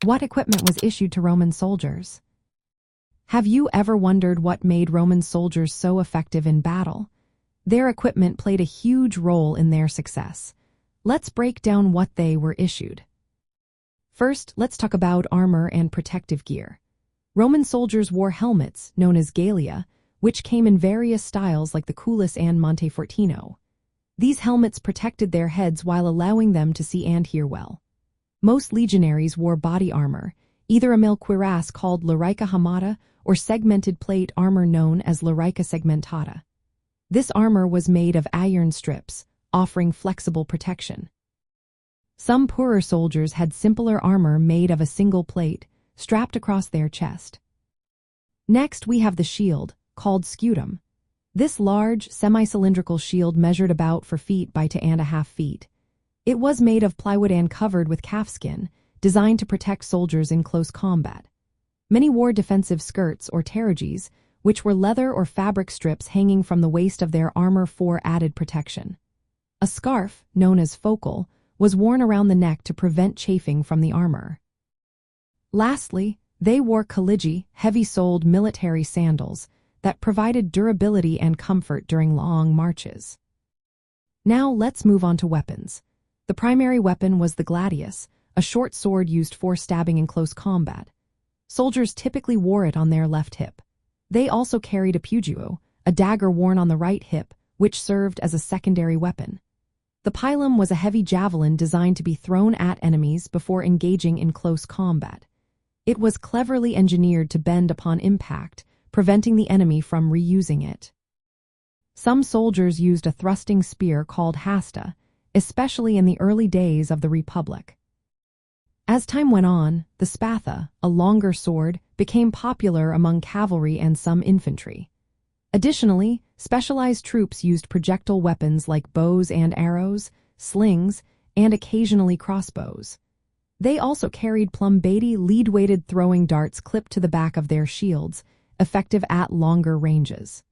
What equipment was issued to Roman soldiers? Have you ever wondered what made Roman soldiers so effective in battle? Their equipment played a huge role in their success. Let's break down what they were issued. First, let's talk about armor and protective gear. Roman soldiers wore helmets, known as galea, which came in various styles like the culus and montefortino. These helmets protected their heads while allowing them to see and hear well. Most legionaries wore body armor, either a mail cuirass called larica hamata or segmented plate armor known as larica segmentata. This armor was made of iron strips, offering flexible protection. Some poorer soldiers had simpler armor made of a single plate, strapped across their chest. Next, we have the shield, called scutum. This large, semi-cylindrical shield measured about 4 feet by 2.5 feet. It was made of plywood and covered with calfskin, designed to protect soldiers in close combat. Many wore defensive skirts or terrages, which were leather or fabric strips hanging from the waist of their armor for added protection. A scarf, known as focal, was worn around the neck to prevent chafing from the armor. Lastly, they wore coligi, heavy-soled military sandals, that provided durability and comfort during long marches. Now let's move on to weapons. The primary weapon was the gladius, a short sword used for stabbing in close combat. Soldiers typically wore it on their left hip. They also carried a pugio, a dagger worn on the right hip, which served as a secondary weapon. The pilum was a heavy javelin designed to be thrown at enemies before engaging in close combat. It was cleverly engineered to bend upon impact, preventing the enemy from reusing it. Some soldiers used a thrusting spear called hasta, especially in the early days of the Republic. As time went on, the spatha, a longer sword, became popular among cavalry and some infantry. Additionally, specialized troops used projectile weapons like bows and arrows, slings, and occasionally crossbows. They also carried plumbati lead-weighted throwing darts clipped to the back of their shields, effective at longer ranges.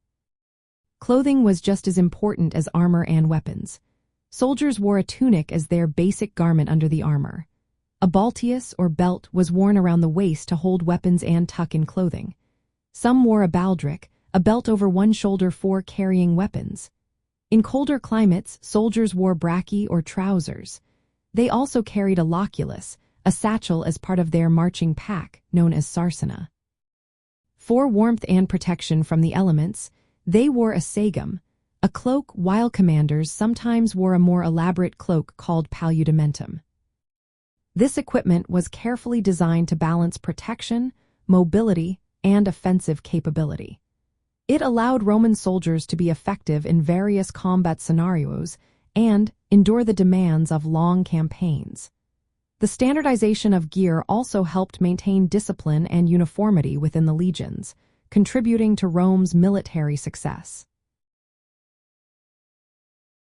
Clothing was just as important as armor and weapons. Soldiers wore a tunic as their basic garment under the armor. A balteus or belt was worn around the waist to hold weapons and tuck in clothing. Some wore a baldric, a belt over one shoulder for carrying weapons. In colder climates, soldiers wore brachy or trousers. They also carried a loculus, a satchel as part of their marching pack, known as sarsana. For warmth and protection from the elements, they wore a sagum, a cloak, while commanders sometimes wore a more elaborate cloak called paludamentum. This equipment was carefully designed to balance protection, mobility, and offensive capability. It allowed Roman soldiers to be effective in various combat scenarios and endure the demands of long campaigns. The standardization of gear also helped maintain discipline and uniformity within the legions, contributing to Rome's military success.